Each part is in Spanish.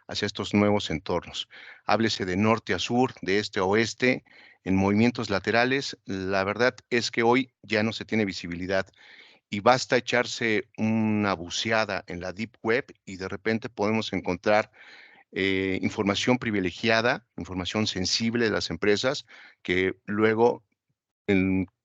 hacia estos nuevos entornos. Háblese de norte a sur, de este a oeste, en movimientos laterales. La verdad es que hoy ya no se tiene visibilidad y basta echarse una buceada en la Deep Web y de repente podemos encontrar información privilegiada, información sensible de las empresas que luego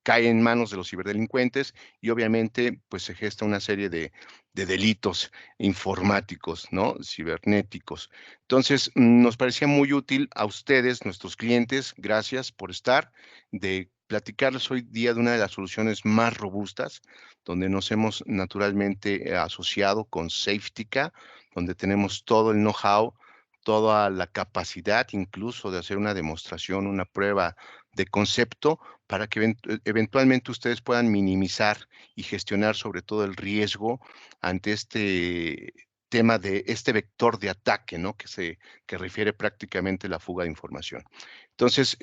cae en manos de los ciberdelincuentes y obviamente pues se gesta una serie de delitos informáticos, ¿no? Cibernéticos. Entonces, nos parecía muy útil a ustedes, nuestros clientes, gracias por estar, de platicarles hoy día de una de las soluciones más robustas, donde nos hemos naturalmente asociado con Safetica, donde tenemos todo el know-how, toda la capacidad incluso de hacer una demostración, una prueba de concepto para que eventualmente ustedes puedan minimizar y gestionar sobre todo el riesgo ante este tema de este vector de ataque, ¿no? Que refiere prácticamente la fuga de información. Entonces,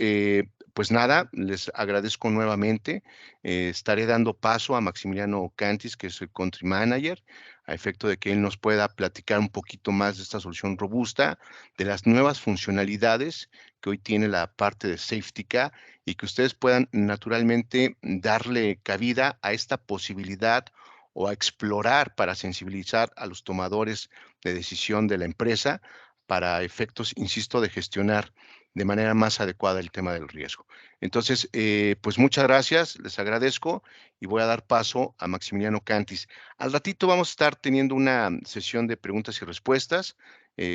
pues nada, les agradezco nuevamente. Estaré dando paso a Maximiliano Cantis, que es el Country Manager, a efecto de que él nos pueda platicar un poquito más de esta solución robusta, de las nuevas funcionalidades que hoy tiene la parte de Safetica y que ustedes puedan naturalmente darle cabida a esta posibilidad o a explorar para sensibilizar a los tomadores de decisión de la empresa para efectos, insisto, de gestionar de manera más adecuada el tema del riesgo. Entonces, pues muchas gracias, les agradezco y voy a dar paso a Maximiliano Cantis. Al ratito vamos a estar teniendo una sesión de preguntas y respuestas,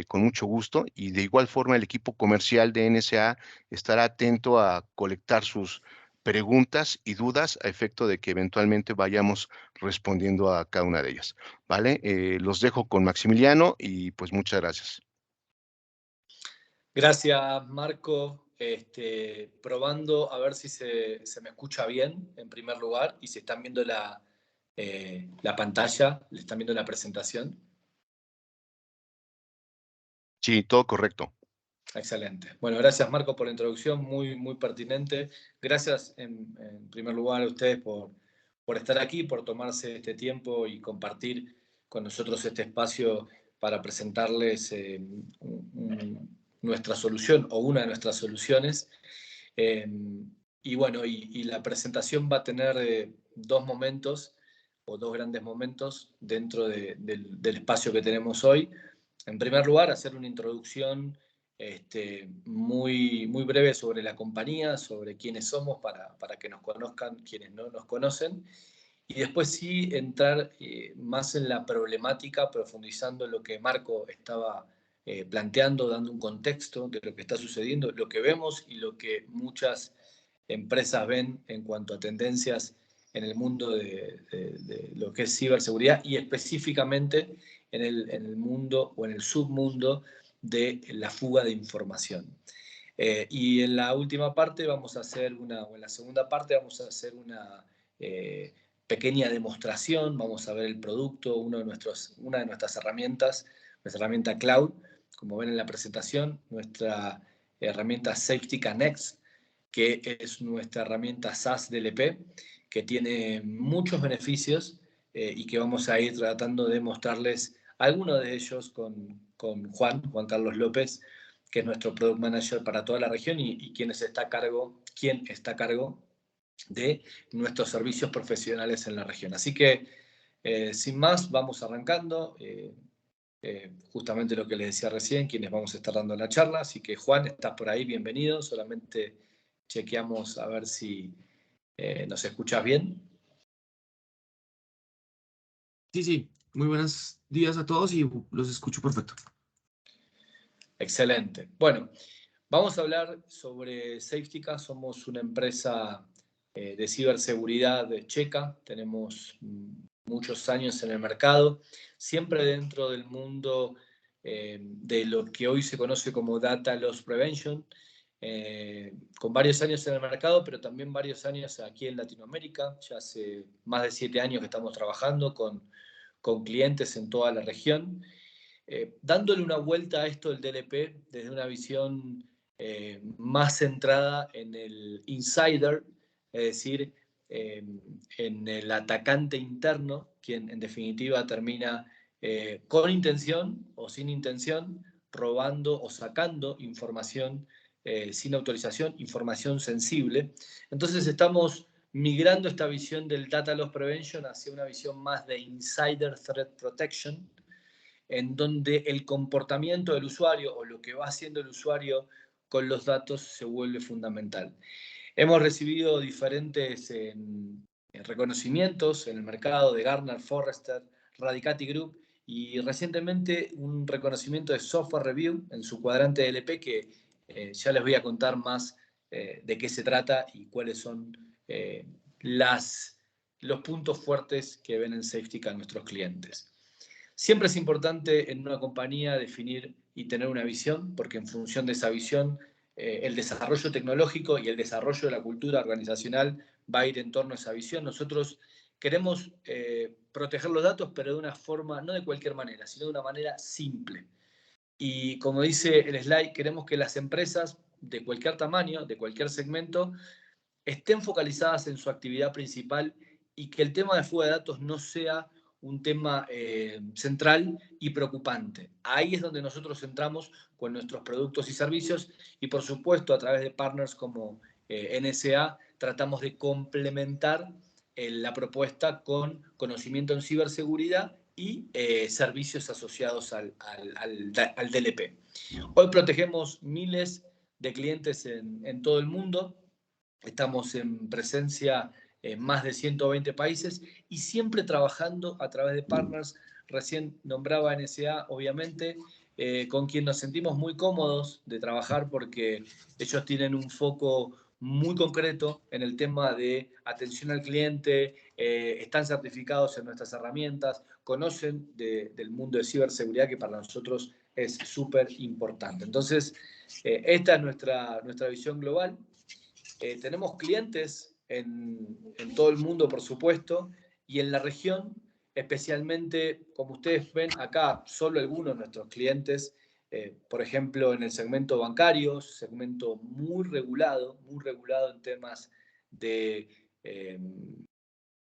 con mucho gusto, y de igual forma el equipo comercial de NSA estará atento a colectar sus preguntas y dudas a efecto de que eventualmente vayamos respondiendo a cada una de ellas. ¿Vale? Los dejo con Maximiliano y pues muchas gracias. Gracias, Marco. Probando a ver si se me escucha bien, en primer lugar, y si están viendo la pantalla, le están viendo la presentación. Sí, todo correcto. Excelente. Bueno, gracias, Marco, por la introducción, muy, muy pertinente. Gracias, en primer lugar, a ustedes por estar aquí, por tomarse este tiempo y compartir con nosotros este espacio para presentarles nuestra solución o una de nuestras soluciones. Y bueno, y la presentación va a tener dos momentos o dos grandes momentos dentro del espacio que tenemos hoy. En primer lugar, hacer una introducción muy, muy breve sobre la compañía, sobre quiénes somos para que nos conozcan quienes no nos conocen. Y después sí entrar más en la problemática, profundizando en lo que Marco estaba planteando, dando un contexto de lo que está sucediendo, lo que vemos y lo que muchas empresas ven en cuanto a tendencias en el mundo de lo que es ciberseguridad y específicamente en el mundo o en el submundo de la fuga de información. Y en la última parte vamos a hacer o en la segunda parte vamos a hacer una pequeña demostración, vamos a ver el producto, una de nuestras herramientas, nuestra herramienta cloud, como ven en la presentación, nuestra herramienta Safetica Next, que es nuestra herramienta SaaS DLP, que tiene muchos beneficios y que vamos a ir tratando de mostrarles algunos de ellos con Juan Carlos López, que es nuestro Product Manager para toda la región y quien está a cargo de nuestros servicios profesionales en la región. Así que, sin más, vamos arrancando. Justamente lo que les decía recién, quienes vamos a estar dando la charla. Así que, Juan, estás por ahí, bienvenido. Solamente chequeamos a ver si nos escuchas bien. Sí, muy buenos días a todos y los escucho perfecto. Excelente. Bueno, vamos a hablar sobre Safetica. Somos una empresa de ciberseguridad checa. Tenemos muchos años en el mercado, siempre dentro del mundo de lo que hoy se conoce como Data Loss Prevention, con varios años en el mercado, pero también varios años aquí en Latinoamérica. Ya hace más de 7 años que estamos trabajando con clientes en toda la región. Dándole una vuelta a esto del DLP desde una visión más centrada en el insider, es decir, en el atacante interno, quien en definitiva termina con intención o sin intención robando o sacando información sin autorización, información sensible. Entonces estamos migrando esta visión del Data Loss Prevention hacia una visión más de Insider Threat Protection, en donde el comportamiento del usuario o lo que va haciendo el usuario con los datos se vuelve fundamental. Hemos recibido diferentes reconocimientos en el mercado de Gartner, Forrester, Radicati Group y recientemente un reconocimiento de Software Review en su cuadrante de LP que ya les voy a contar más de qué se trata y cuáles son los puntos fuertes que ven en SafeTech a nuestros clientes. Siempre es importante en una compañía definir y tener una visión, porque en función de esa visión, el desarrollo tecnológico y el desarrollo de la cultura organizacional va a ir en torno a esa visión. Nosotros queremos proteger los datos, pero de una forma, no de cualquier manera, sino de una manera simple. Y como dice el slide, queremos que las empresas de cualquier tamaño, de cualquier segmento, estén focalizadas en su actividad principal y que el tema de fuga de datos no sea un tema central y preocupante. Ahí es donde nosotros entramos con nuestros productos y servicios y por supuesto a través de partners como NSA tratamos de complementar la propuesta con conocimiento en ciberseguridad y servicios asociados al DLP. Hoy protegemos miles de clientes en todo el mundo. Estamos en presencia en más de 120 países y siempre trabajando a través de partners. Recién nombraba NSA, obviamente, con quien nos sentimos muy cómodos de trabajar porque ellos tienen un foco muy concreto en el tema de atención al cliente, están certificados en nuestras herramientas, conocen del mundo de ciberseguridad que para nosotros es súper importante. Entonces, esta es nuestra visión global. Tenemos clientes en todo el mundo, por supuesto, y en la región, especialmente, como ustedes ven acá, solo algunos de nuestros clientes, por ejemplo, en el segmento bancario, segmento muy regulado en temas de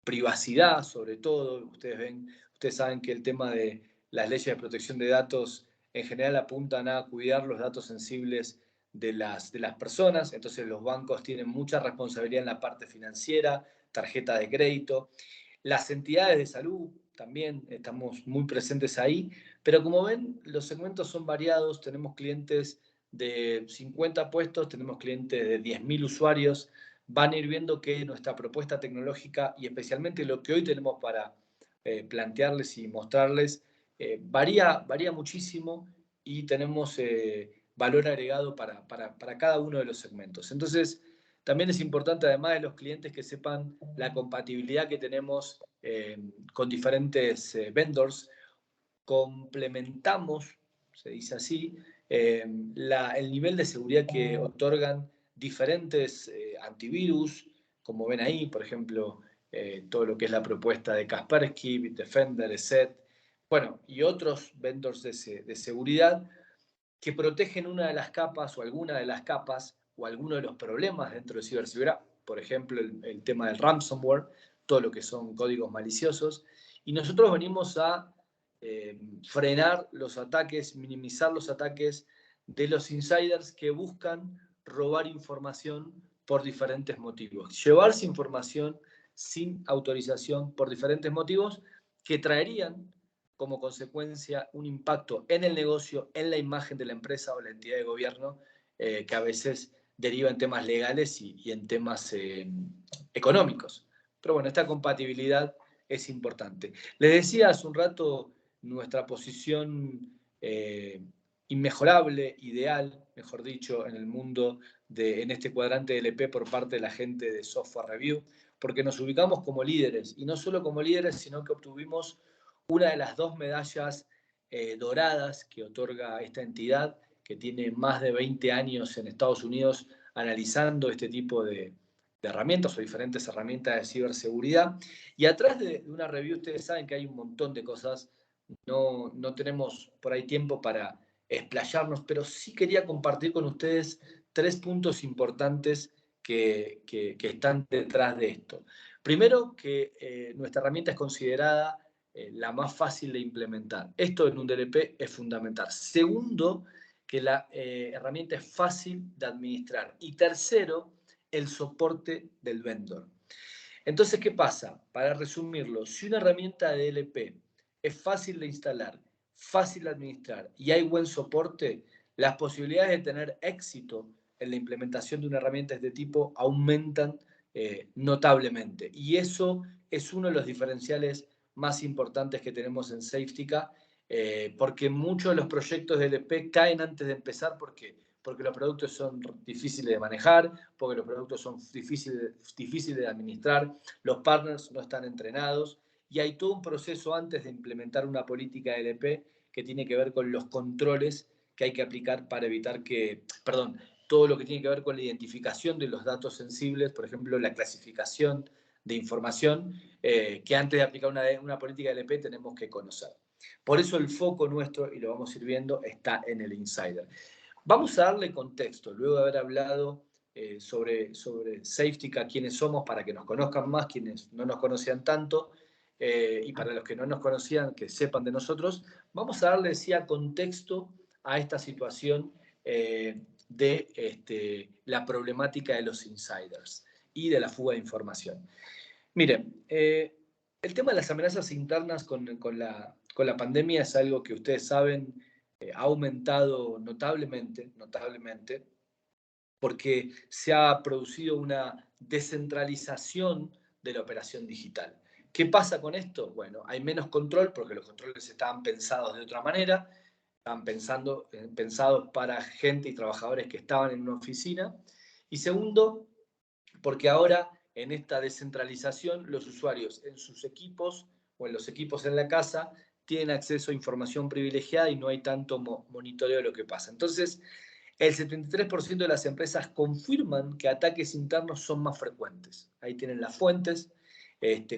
privacidad, sobre todo. Ustedes saben que el tema de las leyes de protección de datos en general apuntan a cuidar los datos sensibles de las personas, entonces los bancos tienen mucha responsabilidad en la parte financiera, tarjeta de crédito. Las entidades de salud también estamos muy presentes ahí, pero como ven, los segmentos son variados, tenemos clientes de 50 puestos, tenemos clientes de 10.000 usuarios, van a ir viendo que nuestra propuesta tecnológica y especialmente lo que hoy tenemos para plantearles y mostrarles varía muchísimo y tenemos valor agregado para cada uno de los segmentos. Entonces, también es importante, además de los clientes, que sepan la compatibilidad que tenemos con diferentes vendors. Complementamos, se dice así, el nivel de seguridad que otorgan diferentes antivirus, como ven ahí, por ejemplo, todo lo que es la propuesta de Kaspersky, Bitdefender, ESET, bueno, y otros vendors de seguridad que protegen una de las capas o alguna de las capas o alguno de los problemas dentro de ciberseguridad, por ejemplo, el tema del ransomware, todo lo que son códigos maliciosos, y nosotros venimos a frenar los ataques, minimizar los ataques de los insiders que buscan robar información por diferentes motivos. Llevarse información sin autorización por diferentes motivos que traerían como consecuencia un impacto en el negocio, en la imagen de la empresa o la entidad de gobierno, que a veces deriva en temas legales y en temas económicos. Pero bueno, esta compatibilidad es importante. Les decía hace un rato nuestra posición inmejorable, ideal, mejor dicho, en el mundo, en este cuadrante de LP por parte de la gente de Software Review, porque nos ubicamos como líderes, y no solo como líderes, sino que obtuvimos una de las 2 medallas doradas que otorga esta entidad, que tiene más de 20 años en Estados Unidos analizando este tipo de herramientas o diferentes herramientas de ciberseguridad. Y atrás de una review ustedes saben que hay un montón de cosas, no tenemos por ahí tiempo para explayarnos, pero sí quería compartir con ustedes 3 puntos importantes que están detrás de esto. Primero, que nuestra herramienta es considerada la más fácil de implementar. Esto en un DLP es fundamental. Segundo, que la herramienta es fácil de administrar. Y tercero, el soporte del vendor. Entonces, ¿qué pasa? Para resumirlo, si una herramienta de DLP es fácil de instalar, fácil de administrar y hay buen soporte, las posibilidades de tener éxito en la implementación de una herramienta de este tipo aumentan notablemente. Y eso es uno de los diferenciales más importantes que tenemos en Safetica, porque muchos de los proyectos de DLP caen antes de empezar. ¿Por qué? Porque los productos son difíciles de manejar, porque los productos son difíciles de administrar, los partners no están entrenados y hay todo un proceso antes de implementar una política de DLP que tiene que ver con los controles que hay que aplicar para evitar que, perdón, todo lo que tiene que ver con la identificación de los datos sensibles, por ejemplo, la clasificación de información, que antes de aplicar una política de DLP tenemos que conocer. Por eso el foco nuestro, y lo vamos a ir viendo, está en el insider. Vamos a darle contexto, luego de haber hablado sobre Safetica, quiénes somos, para que nos conozcan más, quienes no nos conocían tanto, y para los que no nos conocían, que sepan de nosotros. Vamos a darle, decía, contexto a esta situación de la problemática de los insiders y de la fuga de información. Miren, el tema de las amenazas internas con la pandemia es algo que ustedes saben, ha aumentado notablemente, porque se ha producido una descentralización de la operación digital. ¿Qué pasa con esto? Bueno, hay menos control porque los controles estaban pensados de otra manera, estaban pensados para gente y trabajadores que estaban en una oficina. Y segundo, porque ahora en esta descentralización los usuarios en sus equipos o en los equipos en la casa tienen acceso a información privilegiada y no hay tanto monitoreo de lo que pasa. Entonces, el 73% de las empresas confirman que ataques internos son más frecuentes. Ahí tienen las fuentes,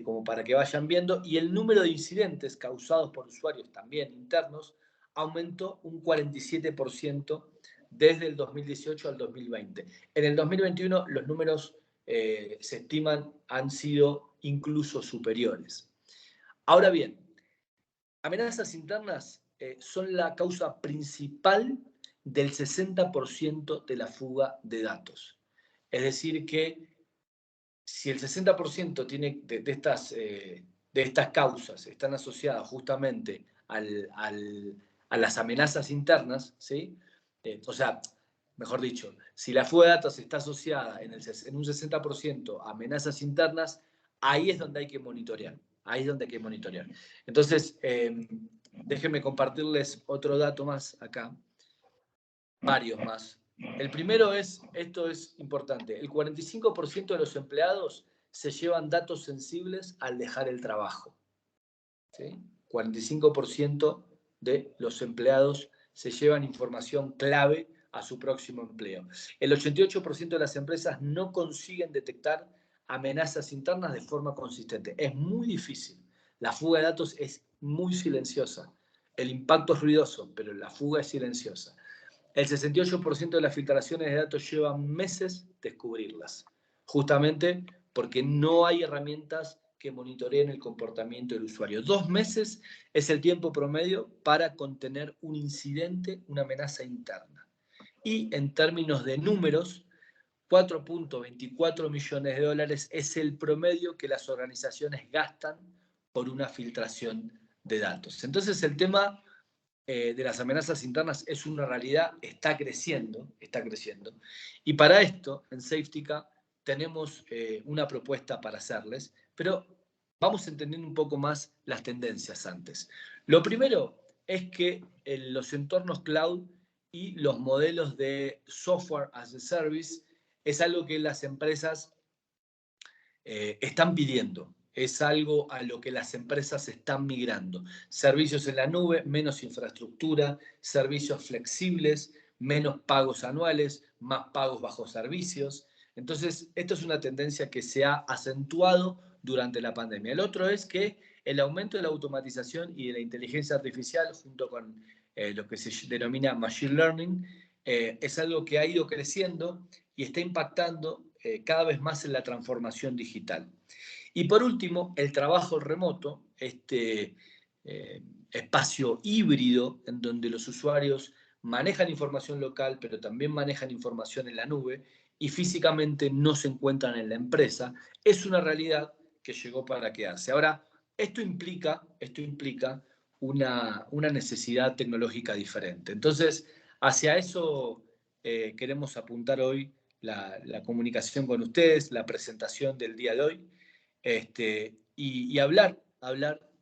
como para que vayan viendo, y el número de incidentes causados por usuarios también internos aumentó un 47% desde el 2018 al 2020. En el 2021 los números se estiman han sido incluso superiores. Ahora bien, amenazas internas son la causa principal del 60% de la fuga de datos. Es decir, que si el 60% de estas causas están asociadas justamente a las amenazas internas, ¿sí? O sea, mejor dicho, si la fuga de datos está asociada en un 60% a amenazas internas, ahí es donde hay que monitorear. Ahí es donde hay que monitorear. Entonces, déjenme compartirles otro dato más acá, varios más. El primero es, esto es importante, el 45% de los empleados se llevan datos sensibles al dejar el trabajo. ¿Sí? 45% de los empleados se llevan información clave a su próximo empleo. El 88% de las empresas no consiguen detectar amenazas internas de forma consistente. Es muy difícil. La fuga de datos es muy silenciosa. El impacto es ruidoso, pero la fuga es silenciosa. El 68% de las filtraciones de datos llevan meses descubrirlas, justamente porque no hay herramientas que monitoreen el comportamiento del usuario. 2 meses es el tiempo promedio para contener un incidente, una amenaza interna. Y en términos de números, 4.24 millones de dólares es el promedio que las organizaciones gastan por una filtración de datos. Entonces el tema de las amenazas internas es una realidad, está creciendo. Y para esto, en Safetica, tenemos una propuesta para hacerles, pero vamos entendiendo un poco más las tendencias antes. Lo primero es que en los entornos cloud y los modelos de software as a service es algo que las empresas están pidiendo. Es algo a lo que las empresas están migrando. Servicios en la nube, menos infraestructura, servicios flexibles, menos pagos anuales, más pagos bajo servicios. Entonces, esto es una tendencia que se ha acentuado durante la pandemia. El otro es que el aumento de la automatización y de la inteligencia artificial, junto con lo que se denomina machine learning, es algo que ha ido creciendo y está impactando cada vez más en la transformación digital. Y por último, el trabajo remoto, este espacio híbrido en donde los usuarios manejan información local, pero también manejan información en la nube y físicamente no se encuentran en la empresa, es una realidad que llegó para quedarse. Ahora, esto implica una necesidad tecnológica diferente. Entonces, hacia eso queremos apuntar hoy la comunicación con ustedes, la presentación del día de hoy, y hablar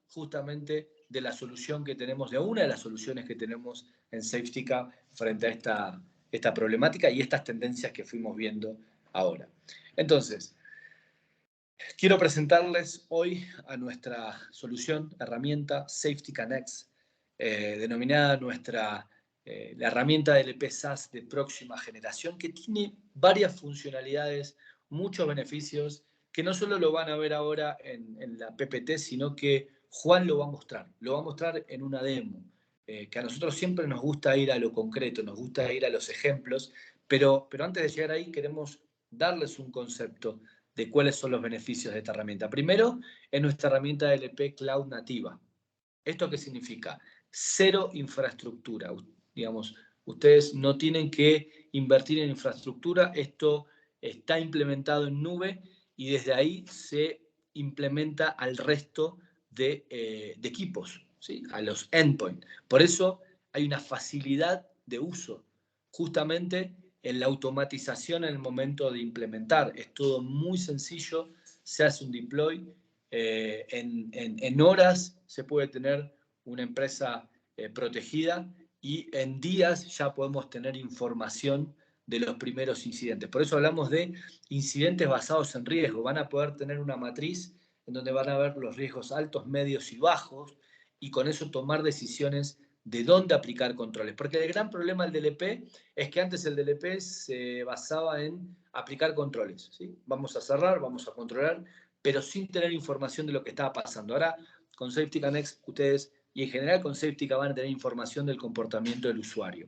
justamente de la solución que tenemos, de una de las soluciones que tenemos en Safetica frente a esta problemática y estas tendencias que fuimos viendo ahora. Entonces, quiero presentarles hoy a nuestra solución, herramienta Safetica Next, denominada la herramienta de LP SaaS de próxima generación, que tiene varias funcionalidades, muchos beneficios, que no solo lo van a ver ahora en la PPT, sino que Juan lo va a mostrar en una demo, que a nosotros siempre nos gusta ir a lo concreto, nos gusta ir a los ejemplos, pero antes de llegar ahí queremos darles un concepto de cuáles son los beneficios de esta herramienta. Primero, es nuestra herramienta LP Cloud nativa. ¿Esto qué significa? Cero infraestructura. Digamos, ustedes no tienen que invertir en infraestructura, esto está implementado en nube y desde ahí se implementa al resto de equipos, ¿sí? A los endpoints. Por eso hay una facilidad de uso, justamente en la automatización en el momento de implementar. Es todo muy sencillo, se hace un deploy, en horas se puede tener una empresa protegida y en días ya podemos tener información de los primeros incidentes. Por eso hablamos de incidentes basados en riesgo. Van a poder tener una matriz en donde van a ver los riesgos altos, medios y bajos y con eso tomar decisiones de dónde aplicar controles. Porque el gran problema del DLP es que antes el DLP se basaba en aplicar controles, ¿sí? Vamos a cerrar, vamos a controlar, pero sin tener información de lo que estaba pasando. Ahora, con Safetica Next, ustedes, y en general con Safetica, van a tener información del comportamiento del usuario.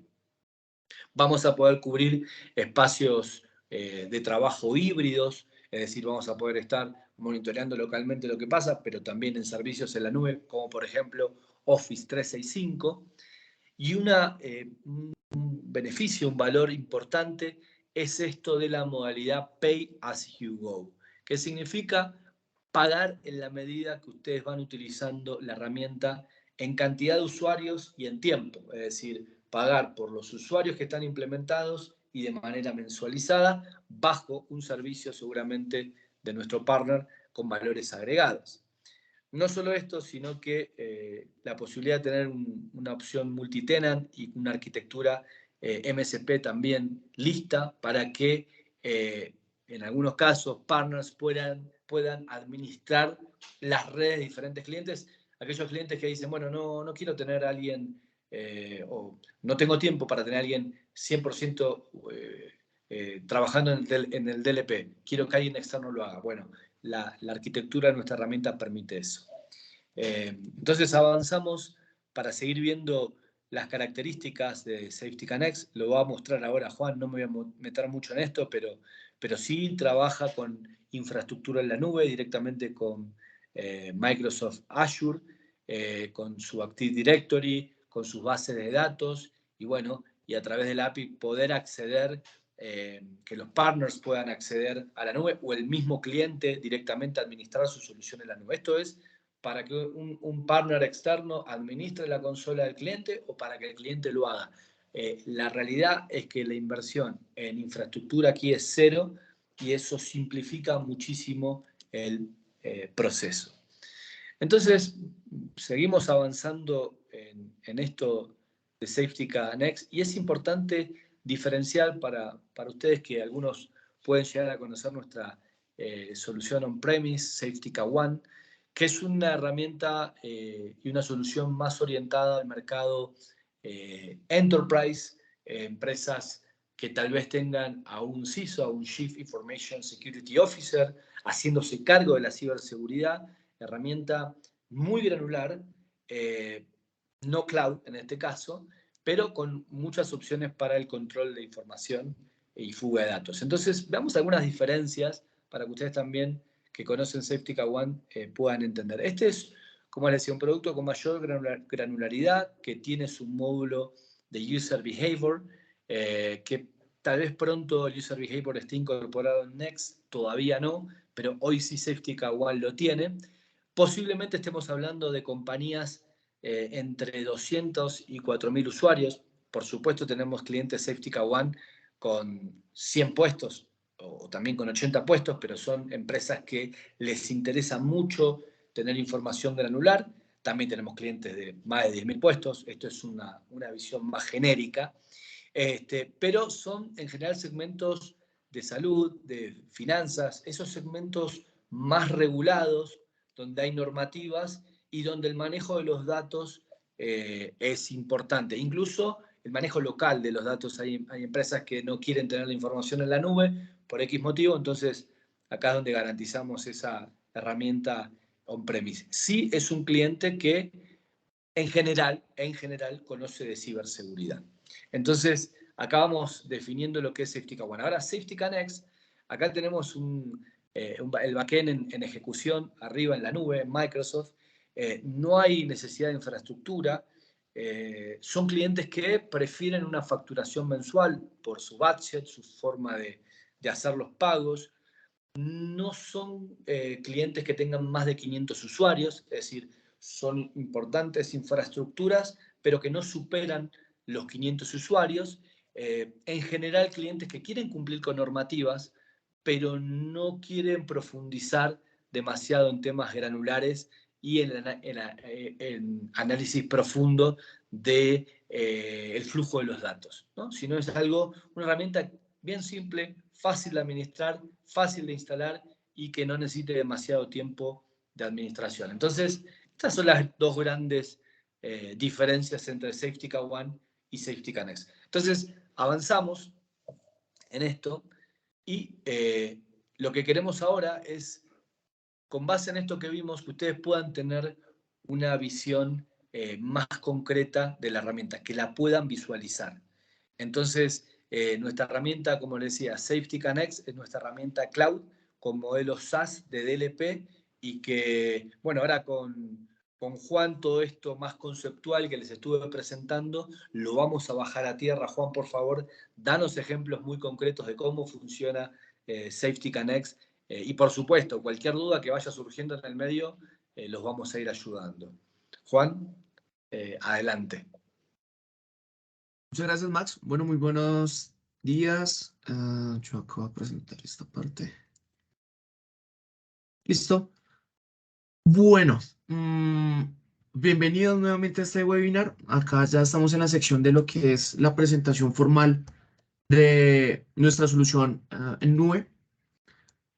Vamos a poder cubrir espacios de trabajo híbridos, es decir, vamos a poder estar monitoreando localmente lo que pasa, pero también en servicios en la nube, como por ejemplo Office 365. Y un beneficio, un valor importante es esto de la modalidad Pay as you go, que significa pagar en la medida que ustedes van utilizando la herramienta en cantidad de usuarios y en tiempo, es decir, pagar por los usuarios que están implementados y de manera mensualizada bajo un servicio seguramente de nuestro partner con valores agregados. No solo esto, sino que la posibilidad de tener una opción multitenant y una arquitectura MSP también lista para que en algunos casos partners puedan administrar las redes de diferentes clientes. Aquellos clientes que dicen, bueno, no quiero tener a alguien o no tengo tiempo para tener a alguien 100% trabajando en el DLP, quiero que alguien externo lo haga. Bueno, la arquitectura de nuestra herramienta permite eso. Entonces avanzamos para seguir viendo las características de Safetica Next. Lo va a mostrar ahora Juan, no me voy a meter mucho en esto, pero sí trabaja con infraestructura en la nube, directamente con Microsoft Azure, con su Active Directory, con sus bases de datos, y bueno, y a través de la API poder acceder, que los partners puedan acceder a la nube o el mismo cliente directamente administrar su solución en la nube. Esto es para que un partner externo administre la consola del cliente o para que el cliente lo haga. La realidad es que la inversión en infraestructura aquí es cero y eso simplifica muchísimo el proceso. Entonces, seguimos avanzando en esto de Safetica Next y es importante diferenciar para ustedes que algunos pueden llegar a conocer nuestra solución on-premise, Safetica One, que es una herramienta y una solución más orientada al mercado enterprise, empresas que tal vez tengan a un CISO, a un Chief Information Security Officer, haciéndose cargo de la ciberseguridad, herramienta muy granular, no cloud en este caso, pero con muchas opciones para el control de información y fuga de datos. Entonces, veamos algunas diferencias para que ustedes también que conocen Safetica One puedan entender. Este es, como les decía, un producto con mayor granularidad, que tiene su módulo de User Behavior, que tal vez pronto el User Behavior esté incorporado en Next, todavía no, pero hoy sí Safetica One lo tiene. Posiblemente estemos hablando de compañías entre 200 y 4.000 usuarios. Por supuesto tenemos clientes Safetica One con 100 puestos o también con 80 puestos, pero son empresas que les interesa mucho tener información granular. También tenemos clientes de más de 10.000 puestos. Esto es una visión más genérica. Pero son en general segmentos de salud, de finanzas, esos segmentos más regulados, donde hay normativas y donde el manejo de los datos es importante. Incluso el manejo local de los datos. Hay empresas que no quieren tener la información en la nube por X motivo, entonces acá es donde garantizamos esa herramienta on-premise. Sí es un cliente que en general conoce de ciberseguridad. Entonces, acá vamos definiendo lo que es Safetica One. Ahora, Safetica Next, acá tenemos el backend en ejecución, arriba en la nube, en Microsoft. No hay necesidad de infraestructura. Son clientes que prefieren una facturación mensual por su budget, su forma de hacer los pagos. No son clientes que tengan más de 500 usuarios, es decir, son importantes infraestructuras, pero que no superan los 500 usuarios. En general, clientes que quieren cumplir con normativas, pero no quieren profundizar demasiado en temas granulares y en análisis profundo del el flujo de los datos, ¿no? Sino es una herramienta bien simple, fácil de administrar, fácil de instalar y que no necesite demasiado tiempo de administración. Entonces, estas son las dos grandes diferencias entre Safetica One y Safetica Next. Entonces, avanzamos en esto y lo que queremos ahora es, con base en esto que vimos, que ustedes puedan tener una visión más concreta de la herramienta, que la puedan visualizar. Entonces, nuestra herramienta, como les decía, Safetica Next es nuestra herramienta cloud con modelos SaaS de DLP y que, bueno, ahora con Juan todo esto más conceptual que les estuve presentando, lo vamos a bajar a tierra. Juan, por favor, danos ejemplos muy concretos de cómo funciona Safetica Next y por supuesto, cualquier duda que vaya surgiendo en el medio, los vamos a ir ayudando. Juan, adelante. Muchas gracias, Max. Bueno, muy buenos días. Yo acabo de presentar esta parte. Listo. Bueno, bienvenidos nuevamente a este webinar. Acá ya estamos en la sección de lo que es la presentación formal de nuestra solución en nube.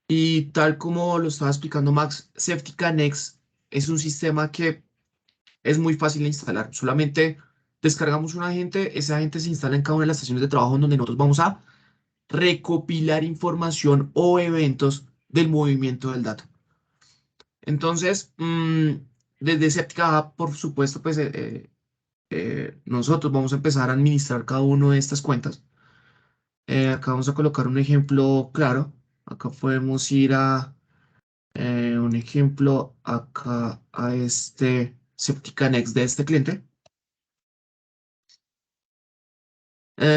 Y tal como lo estaba explicando Max, Safetica Next es un sistema que es muy fácil de instalar. Solamente descargamos un agente, ese agente se instala en cada una de las estaciones de trabajo en donde nosotros vamos a recopilar información o eventos del movimiento del dato. Entonces, desde Safetica, por supuesto, pues nosotros vamos a empezar a administrar cada una de estas cuentas. Acá vamos a colocar un ejemplo claro. Acá podemos ir a un ejemplo acá a este Safetica Next de este cliente.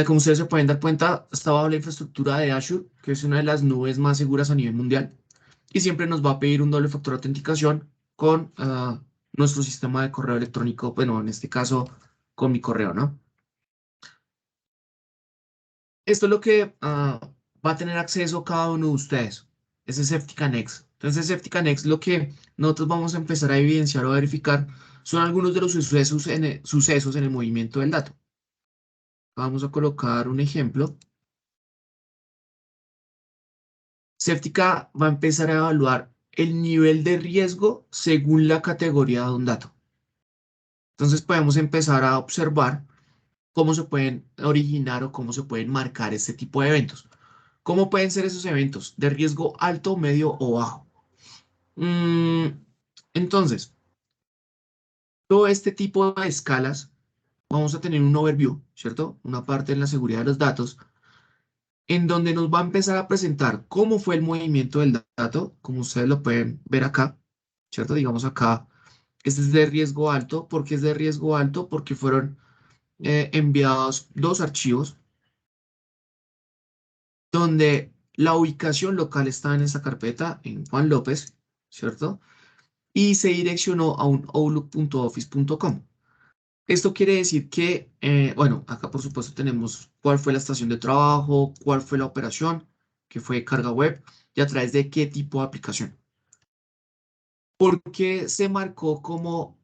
Como ustedes se pueden dar cuenta, está bajo la infraestructura de Azure, que es una de las nubes más seguras a nivel mundial, y siempre nos va a pedir un doble factor de autenticación con nuestro sistema de correo electrónico, bueno, en este caso con mi correo, ¿no? Esto es lo que va a tener acceso cada uno de ustedes, ese Safetica Next. Entonces, Safetica Next, lo que nosotros vamos a empezar a evidenciar o a verificar son algunos de los sucesos en el movimiento del dato. Vamos a colocar un ejemplo. Safetica va a empezar a evaluar el nivel de riesgo según la categoría de un dato. Entonces podemos empezar a observar cómo se pueden originar o cómo se pueden marcar este tipo de eventos. ¿Cómo pueden ser esos eventos? ¿De riesgo alto, medio o bajo? Entonces, todo este tipo de escalas, vamos a tener un overview, ¿cierto? Una parte en la seguridad de los datos. en donde nos va a empezar a presentar cómo fue el movimiento del dato, como ustedes lo pueden ver acá, ¿cierto? Digamos acá, este es de riesgo alto. ¿Por qué es de riesgo alto? Porque fueron enviados dos archivos donde la ubicación local está en esta carpeta, en Juan López, ¿cierto? Y se direccionó a un outlook.office.com. Esto quiere decir que, bueno, acá por supuesto tenemos cuál fue la estación de trabajo, cuál fue la operación, que fue carga web, y a través de qué tipo de aplicación. ¿Por qué se marcó como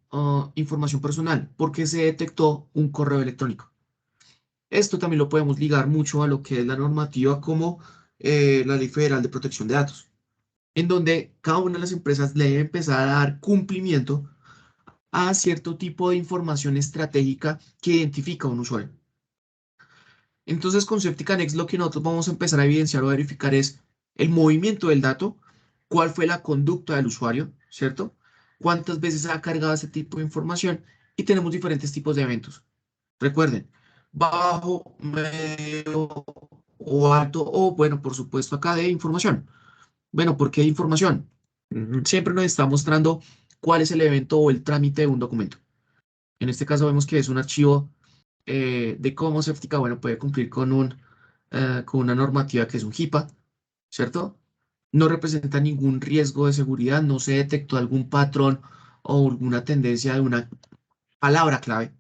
información personal? Porque se detectó un correo electrónico. Esto también lo podemos ligar mucho a lo que es la normativa como la Ley Federal de Protección de Datos, en donde cada una de las empresas le debe empezar a dar cumplimiento a cierto tipo de información estratégica que identifica a un usuario. Entonces, con Septica Next lo que nosotros vamos a empezar a evidenciar o verificar es el movimiento del dato, cuál fue la conducta del usuario, ¿cierto? Cuántas veces ha cargado ese tipo de información y tenemos diferentes tipos de eventos. Recuerden, bajo, medio o alto o, bueno, por supuesto acá de información. Bueno, ¿por qué información? Siempre nos está mostrando cuál es el evento o el trámite de un documento. En este caso vemos que es un archivo de cómo Septica, bueno, puede cumplir con una normativa que es un HIPAA, ¿cierto? No representa ningún riesgo de seguridad, no se detectó algún patrón o alguna tendencia de una palabra clave.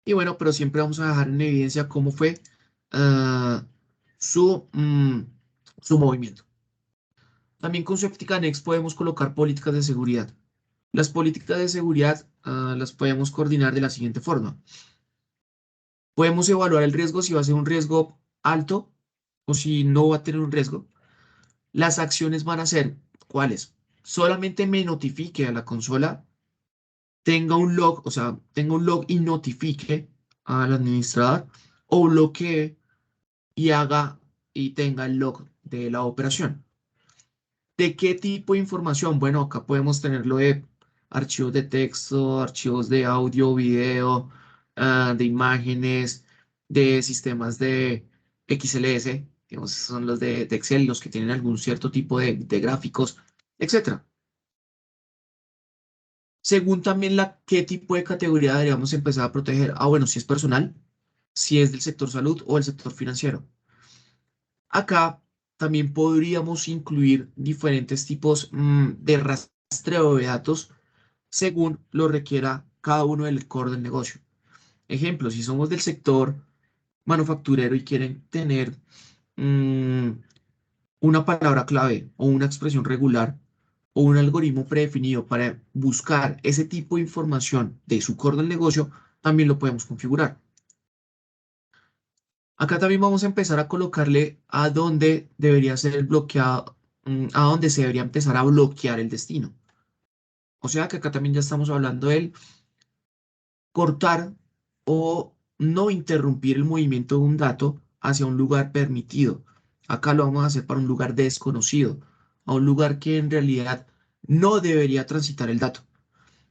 Y bueno, pero siempre vamos a dejar en evidencia cómo fue ah, su, mm, su movimiento. También con Septica Next podemos colocar políticas de seguridad. Las políticas de seguridad las podemos coordinar de la siguiente forma. Podemos evaluar el riesgo si va a ser un riesgo alto o si no va a tener un riesgo. Las acciones van a ser, ¿cuáles? Solamente me notifique a la consola, tenga un log, o sea, tenga un log y notifique al administrador o bloquee y haga y tenga el log de la operación. ¿De qué tipo de información? Bueno, acá podemos tenerlo de archivos de texto, archivos de audio, video, de imágenes, de sistemas de XLS, digamos, son los de Excel, los que tienen algún cierto tipo de gráficos, etcétera. Según también qué tipo de categoría deberíamos empezar a proteger. Ah, bueno, si es personal, si es del sector salud o el sector financiero. Acá también podríamos incluir diferentes tipos de rastreo de datos según lo requiera cada uno del core del negocio. Ejemplo, si somos del sector manufacturero y quieren tener mm, una palabra clave o una expresión regular o un algoritmo predefinido para buscar ese tipo de información de su core del negocio, también lo podemos configurar. Acá también vamos a empezar a colocarle a dónde debería ser el bloqueado, a dónde se debería empezar a bloquear el destino. O sea que acá también ya estamos hablando del cortar o no interrumpir el movimiento de un dato hacia un lugar permitido. Acá lo vamos a hacer para un lugar desconocido, a un lugar que en realidad no debería transitar el dato.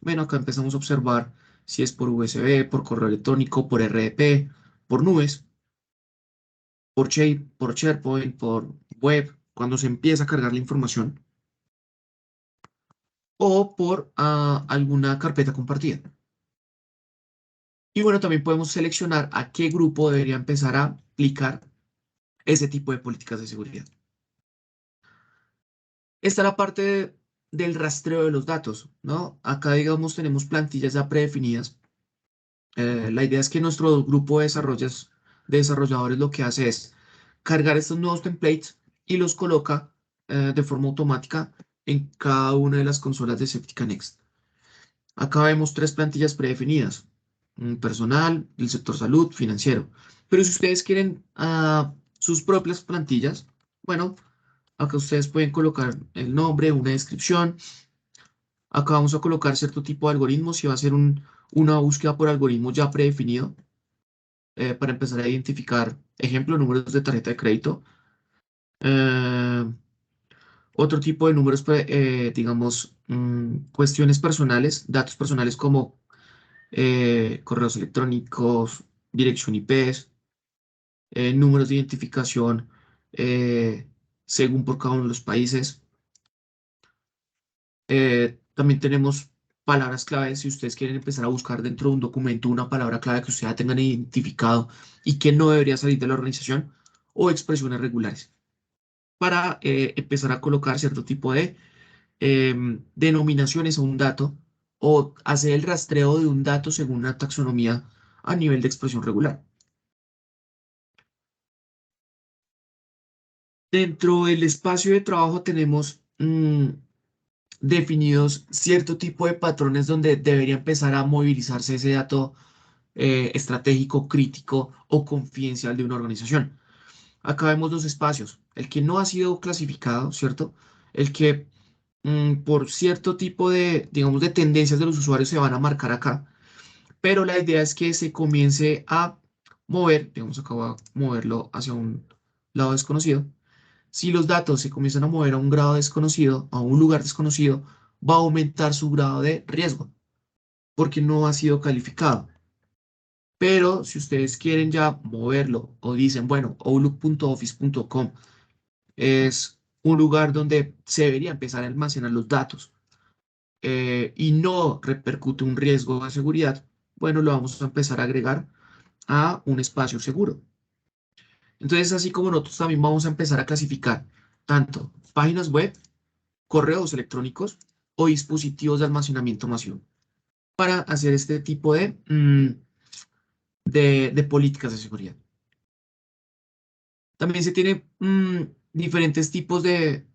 Bueno, acá empezamos a observar si es por USB, por correo electrónico, por RDP, por nubes, por SharePoint, por web, cuando se empieza a cargar la información, o por alguna carpeta compartida. Y bueno, también podemos seleccionar a qué grupo debería empezar a aplicar ese tipo de políticas de seguridad. Esta es la parte del rastreo de los datos, ¿no? Acá, digamos, tenemos plantillas ya predefinidas. La idea es que nuestro grupo de desarrolladores lo que hace es cargar estos nuevos templates y los coloca de forma automática en cada una de las consolas de Septica Next. Acá vemos tres plantillas predefinidas, personal, del sector salud, financiero. Pero si ustedes quieren sus propias plantillas, bueno, acá ustedes pueden colocar el nombre, una descripción. Acá vamos a colocar cierto tipo de algoritmos, si va a ser una búsqueda por algoritmo ya predefinido, para empezar a identificar, ejemplo, números de tarjeta de crédito. Eh, Otro tipo de números, digamos, cuestiones personales, datos personales como correos electrónicos, dirección IPs, números de identificación según por cada uno de los países. También tenemos palabras claves. Si ustedes quieren empezar a buscar dentro de un documento una palabra clave que ustedes ya tengan identificado y que no debería salir de la organización, o expresiones regulares, para empezar a colocar cierto tipo de denominaciones a un dato o hacer el rastreo de un dato según una taxonomía a nivel de expresión regular. Dentro del espacio de trabajo tenemos definidos cierto tipo de patrones donde debería empezar a movilizarse ese dato estratégico, crítico o confidencial de una organización. Acá vemos dos espacios: el que no ha sido clasificado, ¿cierto? El que por cierto tipo de, digamos, de tendencias de los usuarios se van a marcar acá, pero la idea es que se comience a mover, digamos, acá voy a moverlo hacia un lado desconocido. Si los datos se comienzan a mover a un grado desconocido, a un lugar desconocido, va a aumentar su grado de riesgo, porque no ha sido calificado. Pero si ustedes quieren ya moverlo o dicen, bueno, outlook.office.com es un lugar donde se debería empezar a almacenar los datos y no repercute un riesgo de seguridad, bueno, lo vamos a empezar a agregar a un espacio seguro. Entonces, así como nosotros también vamos a empezar a clasificar tanto páginas web, correos electrónicos o dispositivos de almacenamiento masivo para hacer este tipo de políticas de seguridad. También se tiene diferentes tipos de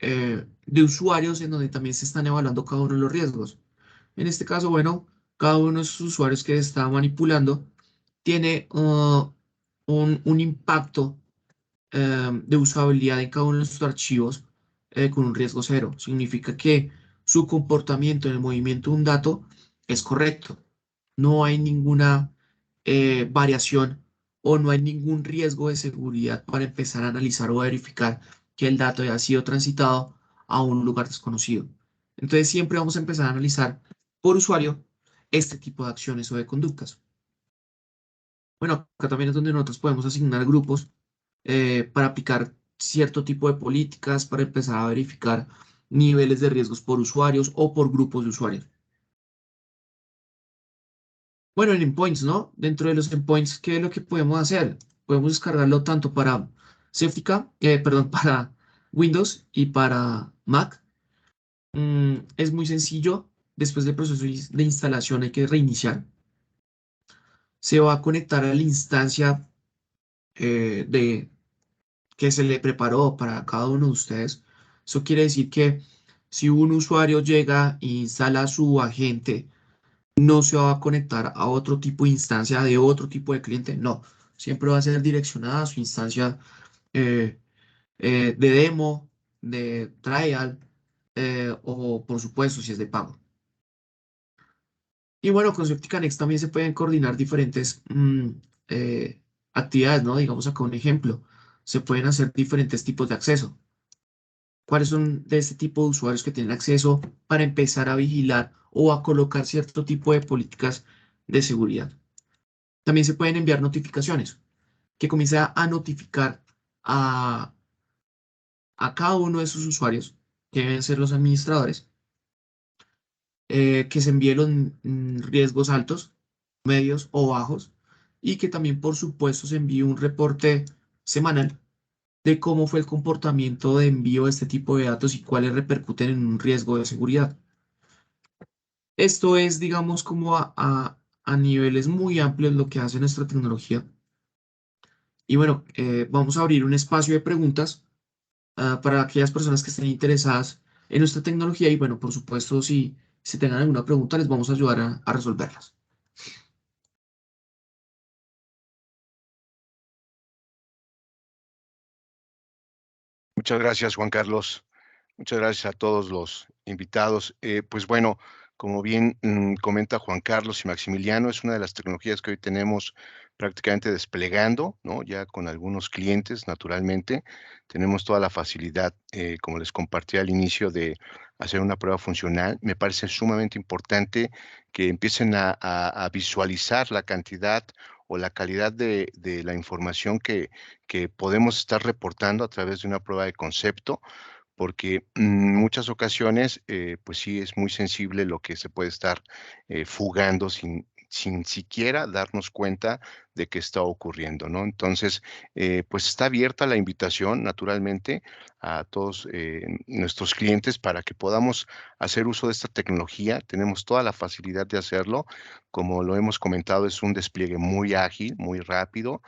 usuarios en donde también se están evaluando cada uno de los riesgos. En este caso, bueno, cada uno de esos usuarios que está manipulando tiene un impacto de usabilidad en cada uno de sus archivos con un riesgo cero. Significa que su comportamiento en el movimiento de un dato es correcto. No hay ninguna variación o no hay ningún riesgo de seguridad para empezar a analizar o verificar que el dato haya sido transitado a un lugar desconocido. Entonces siempre vamos a empezar a analizar por usuario este tipo de acciones o de conductas. Bueno, acá también es donde nosotros podemos asignar grupos para aplicar cierto tipo de políticas, para empezar a verificar niveles de riesgos por usuarios o por grupos de usuarios. Bueno, en endpoints, ¿no? Dentro de los endpoints, ¿qué es lo que podemos hacer? Podemos descargarlo tanto para Cefica, perdón, para Windows y para Mac. Es muy sencillo. Después del proceso de instalación hay que reiniciar. Se va a conectar a la instancia de que se le preparó para cada uno de ustedes. Eso quiere decir que si un usuario llega e instala su agente, no se va a conectar a otro tipo de instancia de otro tipo de cliente, no. Siempre va a ser direccionada a su instancia eh, de demo, de trial o por supuesto si es de pago. Y bueno, con Septica Next también se pueden coordinar diferentes eh, actividades, ¿no? Digamos acá un ejemplo. Se pueden hacer diferentes tipos de acceso. ¿Cuáles son de este tipo de usuarios que tienen acceso para empezar a vigilar o a colocar cierto tipo de políticas de seguridad? También se pueden enviar notificaciones que comience a notificar a, a cada uno de sus usuarios, que deben ser los administradores, que se envíen los riesgos altos, medios o bajos, y que también, por supuesto, se envíe un reporte semanal de cómo fue el comportamiento de envío de este tipo de datos y cuáles repercuten en un riesgo de seguridad. Esto es, digamos, como a niveles muy amplios lo que hace nuestra tecnología. Y bueno, vamos a abrir un espacio de preguntas para aquellas personas que estén interesadas en nuestra tecnología y bueno, por supuesto, si tengan alguna pregunta, les vamos a ayudar a resolverlas. Muchas gracias, Juan Carlos. Muchas gracias a todos los invitados. Pues bueno, como bien comenta Juan Carlos y Maximiliano, es una de las tecnologías que hoy tenemos prácticamente desplegando, ¿no? Ya con algunos clientes, naturalmente. Tenemos toda la facilidad, como les compartí al inicio, de hacer una prueba funcional. Me parece sumamente importante que empiecen a visualizar la cantidad o la calidad de la información que podemos estar reportando a través de una prueba de concepto, porque en muchas ocasiones, pues sí es muy sensible lo que se puede estar fugando sin siquiera darnos cuenta de que está ocurriendo, ¿no? Entonces, pues está abierta la invitación, naturalmente, a todos nuestros clientes para que podamos hacer uso de esta tecnología. Tenemos toda la facilidad de hacerlo. Como lo hemos comentado, es un despliegue muy ágil, muy rápido,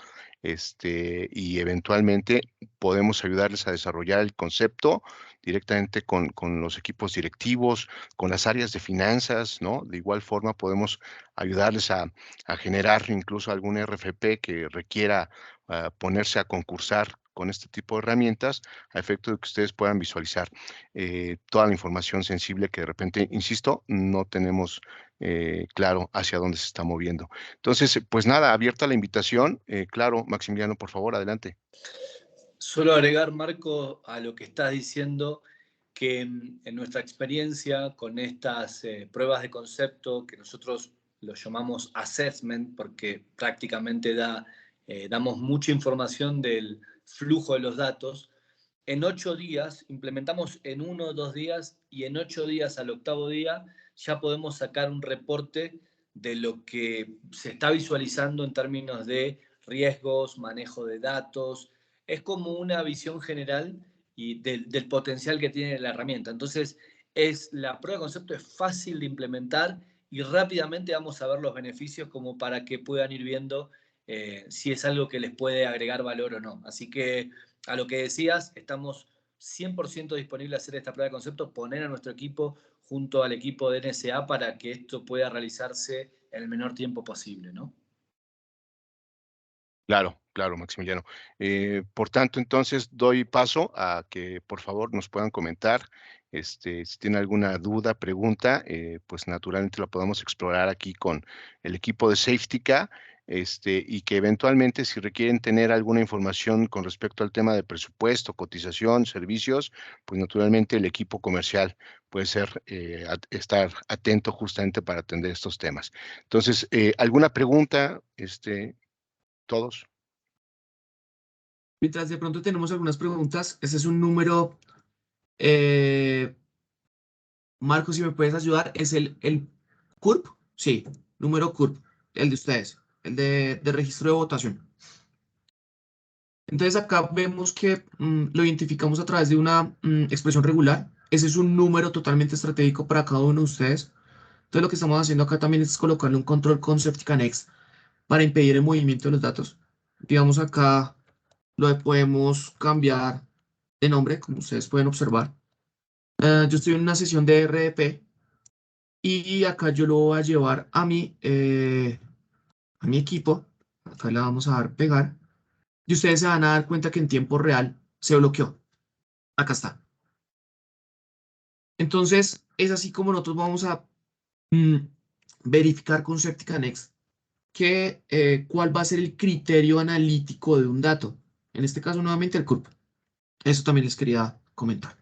y eventualmente podemos ayudarles a desarrollar el concepto directamente con los equipos directivos, con las áreas de finanzas, ¿no? De igual forma podemos ayudarles a generar incluso algún RFP que requiera ponerse a concursar con este tipo de herramientas, a efecto de que ustedes puedan visualizar toda la información sensible que de repente, insisto, no tenemos claro hacia dónde se está moviendo. Entonces, pues nada, abierta la invitación. Claro, Maximiliano, por favor, adelante. Solo agregar, Marco, a lo que estás diciendo, que en nuestra experiencia con estas pruebas de concepto, que nosotros lo llamamos assessment, porque prácticamente damos mucha información del flujo de los datos, en 8 días, implementamos en 1 o 2 días, y en 8 días al octavo día ya podemos sacar un reporte de lo que se está visualizando en términos de riesgos, manejo de datos. Es como una visión general y del potencial que tiene la herramienta. Entonces, la prueba de concepto es fácil de implementar y rápidamente vamos a ver los beneficios como para que puedan ir viendo si es algo que les puede agregar valor o no. Así que, a lo que decías, estamos 100% disponibles a hacer esta prueba de concepto, poner a nuestro equipo junto al equipo de NSA para que esto pueda realizarse en el menor tiempo posible, ¿no? Claro, claro, Maximiliano. Por tanto, entonces doy paso a que por favor nos puedan comentar, si tienen alguna duda, pregunta, pues naturalmente lo podemos explorar aquí con el equipo de Safetica, y que eventualmente si requieren tener alguna información con respecto al tema de presupuesto, cotización, servicios, pues naturalmente el equipo comercial puede ser, estar atento justamente para atender estos temas. Entonces, ¿alguna pregunta, todos? Mientras de pronto tenemos algunas preguntas, ese es un número, eh, Marco, si me puedes ayudar, es el CURP, sí, número CURP, el de ustedes, el de registro de votación. Entonces acá vemos que lo identificamos a través de una expresión regular. Ese es un número totalmente estratégico para cada uno de ustedes. Entonces lo que estamos haciendo acá también es colocarle un control concept next para impedir el movimiento de los datos. Digamos acá lo podemos cambiar de nombre, como ustedes pueden observar. Yo estoy en una sesión de RDP y acá yo lo voy a llevar a mi equipo. Acá le vamos a dar pegar y ustedes se van a dar cuenta que en tiempo real se bloqueó. Acá está. Entonces, es así como nosotros vamos a mm, verificar con Septica Next cuál va a ser el criterio analítico de un dato. En este caso, nuevamente, el CURP. Eso también les quería comentar.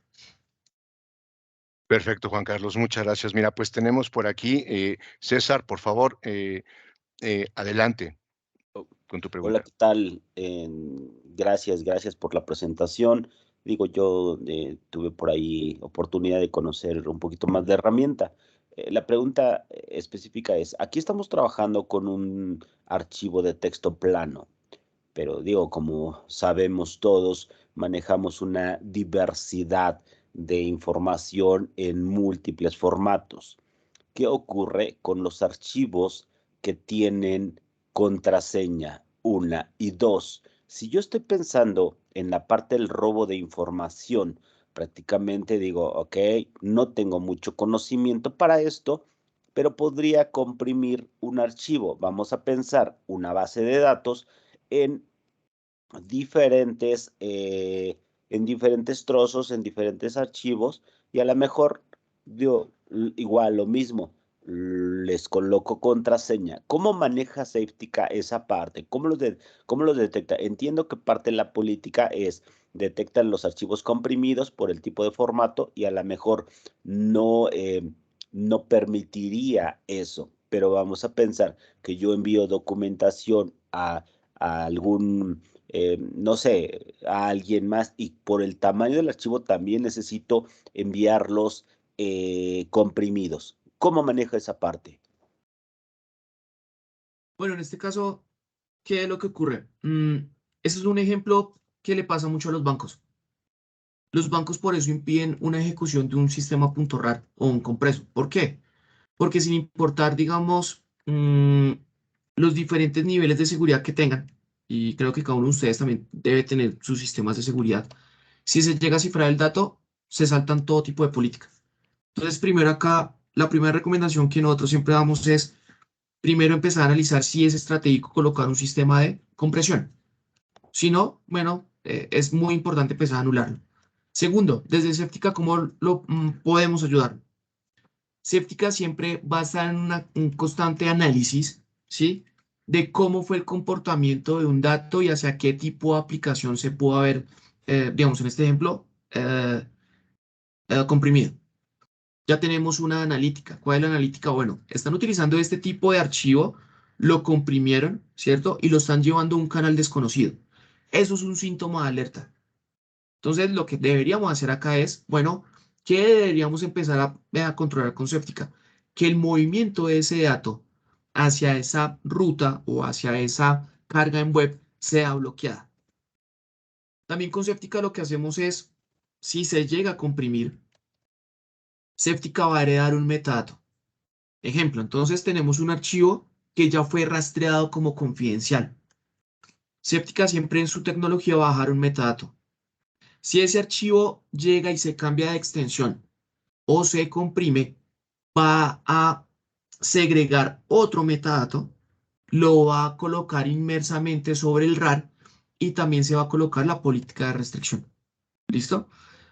Perfecto, Juan Carlos, muchas gracias. Mira, pues tenemos por aquí, César, por favor, adelante con tu Hola, pregunta. ¿qué tal? Gracias por la presentación. Digo, yo tuve por ahí oportunidad de conocer un poquito más de herramienta. La pregunta específica es, aquí estamos trabajando con un archivo de texto plano, pero digo, como sabemos todos, manejamos una diversidad de información en múltiples formatos. ¿Qué ocurre con los archivos que tienen contraseña? Una. Y dos, si yo estoy pensando en la parte del robo de información, prácticamente digo, ok, no tengo mucho conocimiento para esto, pero podría comprimir un archivo. Vamos a pensar una base de datos en diferentes, en diferentes trozos, en diferentes archivos, y a lo mejor yo igual lo mismo, les coloco contraseña. ¿Cómo maneja Safetica esa parte? ¿Cómo los detecta? Entiendo que parte de la política es detectan los archivos comprimidos por el tipo de formato y a lo mejor no, no permitiría eso. pero vamos a pensar que yo envío documentación a algún, no sé, a alguien más, y por el tamaño del archivo también necesito enviarlos comprimidos. ¿Cómo maneja esa parte? Bueno, en este caso, ¿qué es lo que ocurre? Ese es un ejemplo que le pasa mucho a los bancos. Los bancos por eso impiden una ejecución de un sistema .rar o un compreso. ¿Por qué? Porque sin importar, digamos, los diferentes niveles de seguridad que tengan, y creo que cada uno de ustedes también debe tener sus sistemas de seguridad, si se llega a cifrar el dato, se saltan todo tipo de políticas. Entonces, primero acá, la primera recomendación que nosotros siempre damos es, primero empezar a analizar si es estratégico colocar un sistema de compresión. Si no, bueno, es muy importante empezar a anularlo. Segundo, desde Séptica, ¿cómo lo podemos ayudar? Séptica siempre va a estar en un constante análisis, ¿sí? De cómo fue el comportamiento de un dato y hacia qué tipo de aplicación se pudo haber, digamos, en este ejemplo, comprimido. Ya tenemos una analítica. ¿Cuál es la analítica? Bueno, están utilizando este tipo de archivo, lo comprimieron, ¿cierto? Y lo están llevando a un canal desconocido. Eso es un síntoma de alerta. Entonces, lo que deberíamos hacer acá es, bueno, ¿qué deberíamos empezar a controlar con Séptica? Que el movimiento de ese dato hacia esa ruta o hacia esa carga en web sea bloqueada. También con Séptica lo que hacemos es, si se llega a comprimir, Séptica va a heredar un metadato. Ejemplo, entonces tenemos un archivo que ya fue rastreado como confidencial. Séptica siempre en su tecnología va a dejar un metadato. Si ese archivo llega y se cambia de extensión o se comprime, va a segregar otro metadato, lo va a colocar inmersamente sobre el RAR y también se va a colocar la política de restricción. ¿Listo?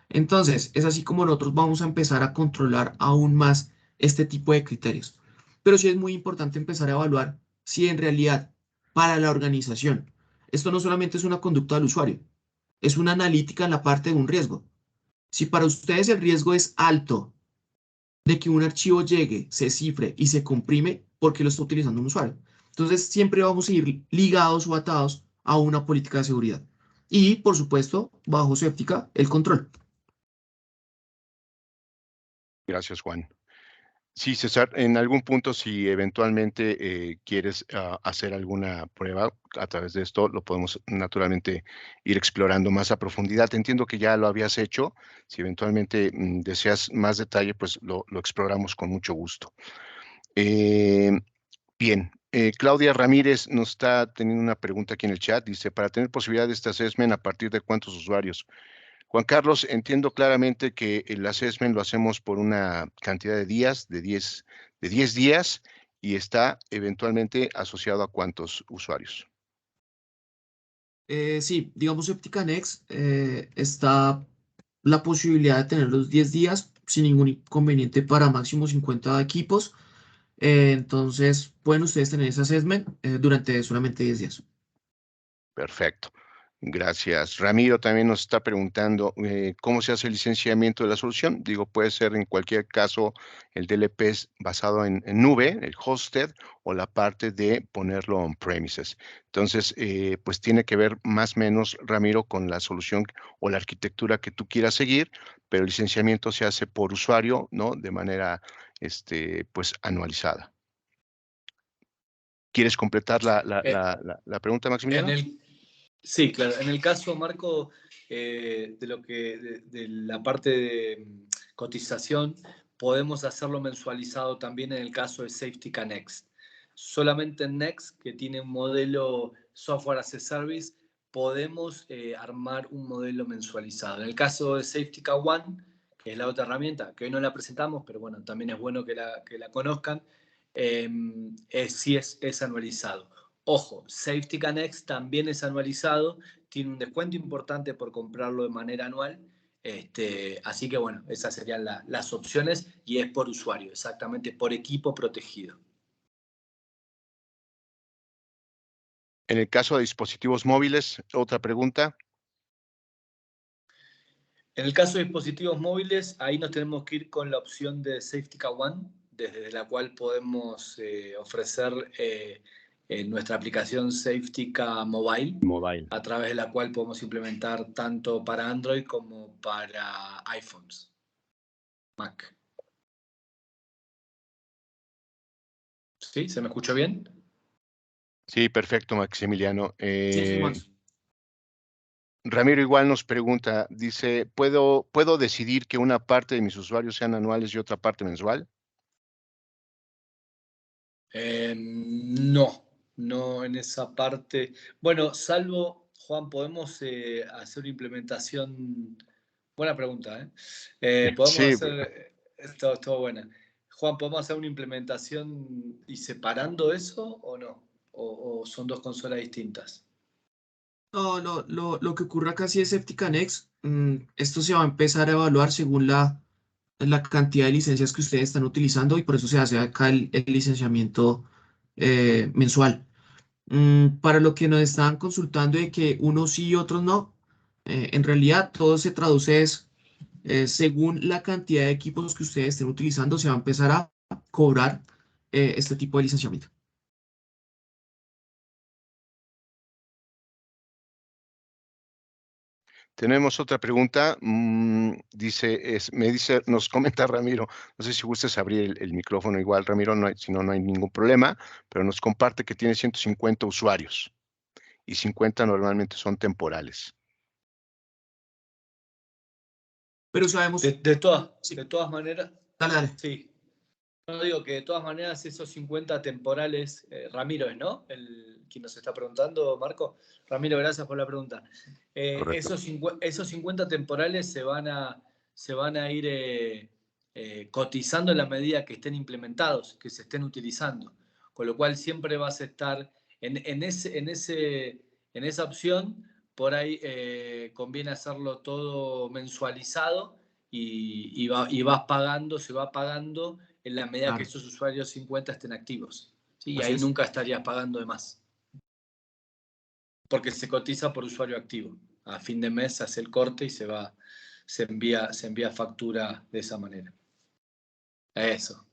Entonces, es así como nosotros vamos a empezar a controlar aún más este tipo de criterios. Pero sí es muy importante empezar a evaluar si en realidad para la organización, esto no solamente es una conducta del usuario, es una analítica en la parte de un riesgo. Si para ustedes el riesgo es alto de que un archivo llegue, se cifre y se comprime, porque lo está utilizando un usuario. Entonces, siempre vamos a ir ligados o atados a una política de seguridad. Y, por supuesto, bajo Séptica, el control. Gracias, Juan. Sí, César, en algún punto, si eventualmente quieres hacer alguna prueba a través de esto, lo podemos naturalmente ir explorando más a profundidad. Entiendo que ya lo habías hecho. Si eventualmente deseas más detalle, pues lo exploramos con mucho gusto. Bien, Claudia Ramírez nos está teniendo una pregunta aquí en el chat. Dice, para tener posibilidad de este assessment, ¿a partir de cuántos usuarios? Juan Carlos, entiendo claramente que el assessment lo hacemos por una cantidad de días, de 10 días, y está eventualmente asociado a cuántos usuarios. Sí, digamos Séptica Next está la posibilidad de tener los 10 días sin ningún inconveniente para máximo 50 equipos. Entonces, pueden ustedes tener ese assessment durante solamente 10 días. Perfecto. Gracias. Ramiro también nos está preguntando cómo se hace el licenciamiento de la solución. Digo, puede ser en cualquier caso el DLP es basado en nube, el hosted, o la parte de ponerlo on-premises. Entonces, pues tiene que ver más o menos, Ramiro, con la solución o la arquitectura que tú quieras seguir, pero el licenciamiento se hace por usuario, ¿no? De manera, pues, anualizada. ¿Quieres completar la pregunta, Maximiliano? Sí, claro. En el caso, Marco, de la parte de cotización, podemos hacerlo mensualizado también en el caso de Safetica Next. Solamente en Next, que tiene un modelo Software as a Service, podemos armar un modelo mensualizado. En el caso de Safetica One, que es la otra herramienta, que hoy no la presentamos, pero bueno, también es bueno que la conozcan, sí es anualizado. Ojo, Safetica Next también es anualizado, tiene un descuento importante por comprarlo de manera anual, así que bueno, esas serían las opciones y es por usuario, exactamente, por equipo protegido. En el caso de dispositivos móviles, otra pregunta. En el caso de dispositivos móviles, ahí nos tenemos que ir con la opción de Safetica One desde la cual podemos ofrecer nuestra aplicación SafeTICA Mobile, a través de la cual podemos implementar tanto para Android como para iPhones, Mac. ¿Sí? ¿Se me escuchó bien? Sí, perfecto, Maximiliano. Sí, Max. Ramiro igual nos pregunta, dice, ¿puedo decidir que una parte de mis usuarios sean anuales y otra parte mensual? No en esa parte. Bueno, salvo, Juan, podemos hacer una implementación. Buena pregunta, ¿eh? Podemos Sí, hacer. Esto buena. Juan, ¿podemos hacer una implementación y separando eso o no? ¿O son dos consolas distintas? No, lo que ocurre acá sí es Septica Next. Esto se va a empezar a evaluar según la cantidad de licencias que ustedes están utilizando y por eso se hace acá el licenciamiento mensual. Para lo que nos estaban consultando de que unos sí y otros no, en realidad todo se traduce según la cantidad de equipos que ustedes estén utilizando, se va a empezar a cobrar este tipo de licenciamiento. tenemos otra pregunta. Nos comenta Ramiro, no sé si gustes abrir el micrófono igual, Ramiro, si no, no hay ningún problema, pero nos comparte que tiene 150 usuarios y 50 normalmente son temporales. Pero sabemos, De sí, todas maneras, dale. sí. No digo que de todas maneras esos 50 temporales, Ramiro es, ¿no? Quien nos está preguntando, Marco. Ramiro, gracias por la pregunta. Correcto. Esos 50 temporales se van a ir cotizando en la medida que estén implementados, que se estén utilizando. Con lo cual siempre vas a estar en esa opción. Por ahí conviene hacerlo todo mensualizado y vas pagando, se va pagando en la medida que Claro, esos usuarios 50 estén activos. ¿Sí? Y así ahí es. nunca estarías pagando de más. Porque se cotiza por usuario activo. A fin de mes se hace el corte y se envía factura de esa manera. Eso.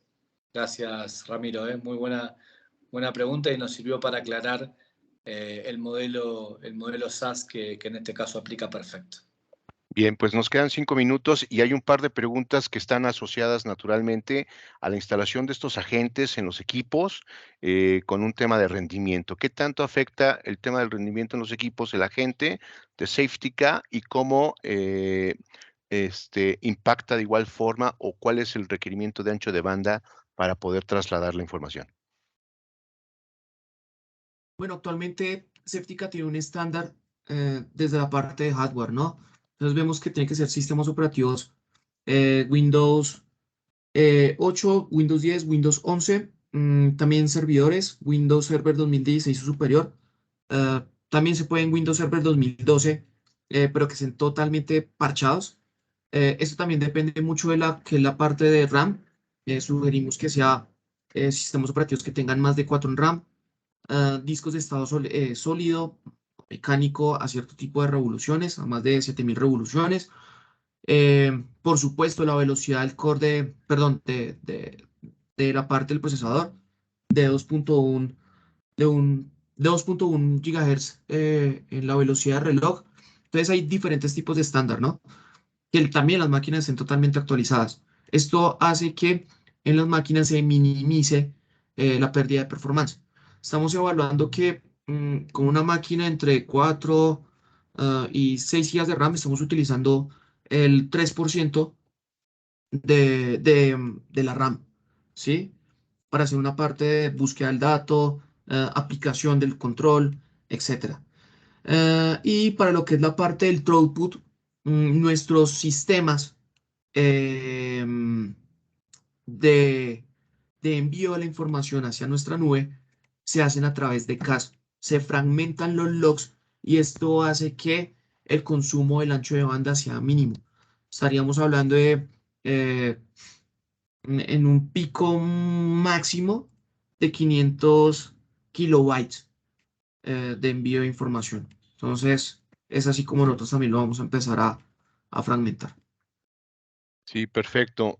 Gracias, Ramiro. Muy buena pregunta y nos sirvió para aclarar el modelo SaaS que en este caso aplica perfecto. Bien, pues nos quedan 5 minutos y hay un par de preguntas que están asociadas naturalmente a la instalación de estos agentes en los equipos con un tema de rendimiento. ¿Qué tanto afecta el tema del rendimiento en los equipos el agente de SafeTICA y cómo impacta de igual forma o cuál es el requerimiento de ancho de banda para poder trasladar la información? Bueno, actualmente Septica tiene un estándar desde la parte de hardware, ¿no? Entonces vemos que tiene que ser sistemas operativos Windows 8, Windows 10, Windows 11, también servidores, Windows Server 2016 o superior. También se puede en Windows Server 2012, pero que sean totalmente parchados. Esto también depende mucho de la parte de RAM. Sugerimos que sea sistemas operativos que tengan más de 4 en RAM, discos de estado sólido, mecánico a cierto tipo de revoluciones, a más de 7000 revoluciones. Por supuesto, la velocidad del core de la parte del procesador de 2.1 de 2.1 GHz en la velocidad de reloj. Entonces hay diferentes tipos de estándar, ¿no? Que también las máquinas estén totalmente actualizadas. Esto hace que en las máquinas se minimice la pérdida de performance. Estamos evaluando que con una máquina entre 4 y 6 GB de RAM estamos utilizando el 3% de la RAM, ¿sí? Para hacer una parte de búsqueda del dato, aplicación del control, etcétera. Y para lo que es la parte del throughput, nuestros sistemas em, de, de envío de la información hacia nuestra nube se hacen a través de CAS. Se fragmentan los logs y esto hace que el consumo del ancho de banda sea mínimo. Estaríamos hablando de en un pico máximo de 500 kilobytes de envío de información. Entonces, es así como nosotros también lo vamos a empezar a fragmentar. Sí, perfecto.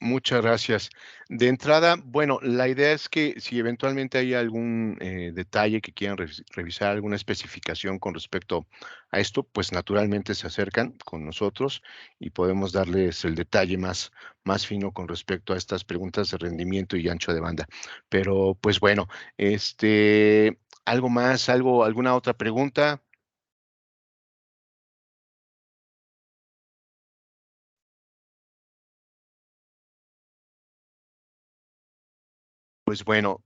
Muchas gracias. De entrada, bueno, la idea es que si eventualmente hay algún detalle que quieran revisar, alguna especificación con respecto a esto, pues naturalmente se acercan con nosotros y podemos darles el detalle más fino con respecto a estas preguntas de rendimiento y ancho de banda. Pero pues bueno, ¿algo más? ¿Alguna otra pregunta? Pues bueno,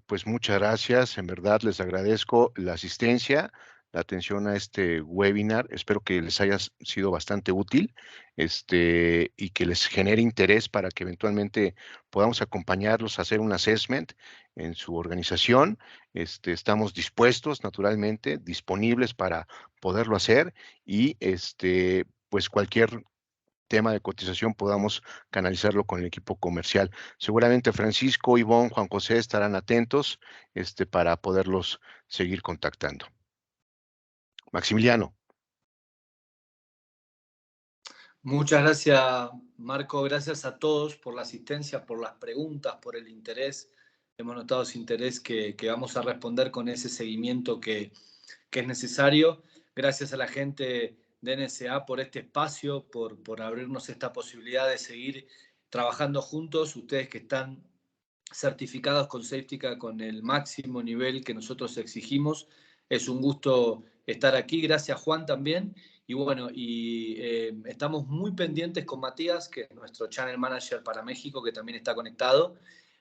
pues muchas gracias. En verdad les agradezco la asistencia, la atención a este webinar. Espero que les haya sido bastante útil, y que les genere interés para que eventualmente podamos acompañarlos a hacer un assessment en su organización. Estamos dispuestos, naturalmente, disponibles para poderlo hacer y pues cualquier tema de cotización podamos canalizarlo con el equipo comercial. Seguramente Francisco, Ivonne, Juan José estarán atentos para poderlos seguir contactando. Maximiliano. Muchas gracias, Marco. Gracias a todos por la asistencia, por las preguntas, por el interés. Hemos notado ese interés que vamos a responder con ese seguimiento que es necesario. Gracias a la gente de NSA por este espacio, por abrirnos esta posibilidad de seguir trabajando juntos. Ustedes que están certificados con Safetica con el máximo nivel que nosotros exigimos. Es un gusto estar aquí. Gracias, Juan, también. Y bueno, estamos muy pendientes con Matías, que es nuestro Channel Manager para México, que también está conectado,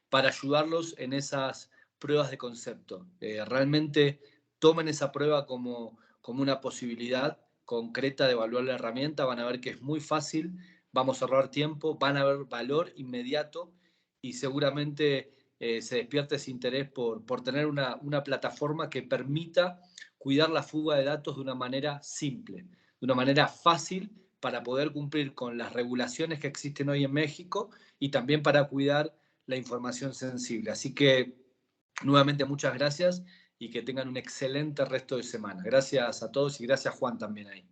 para ayudarlos en esas pruebas de concepto. Realmente tomen esa prueba como una posibilidad concreta de evaluar la herramienta. Van a ver que es muy fácil, vamos a ahorrar tiempo, van a ver valor inmediato y seguramente se despierta ese interés por tener una plataforma que permita cuidar la fuga de datos de una manera simple, de una manera fácil para poder cumplir con las regulaciones que existen hoy en México y también para cuidar la información sensible. Así que, nuevamente, muchas gracias y que tengan un excelente resto de semana. Gracias a todos y gracias, Juan, también ahí.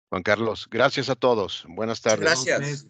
Juan Carlos, gracias a todos. Buenas tardes. Gracias.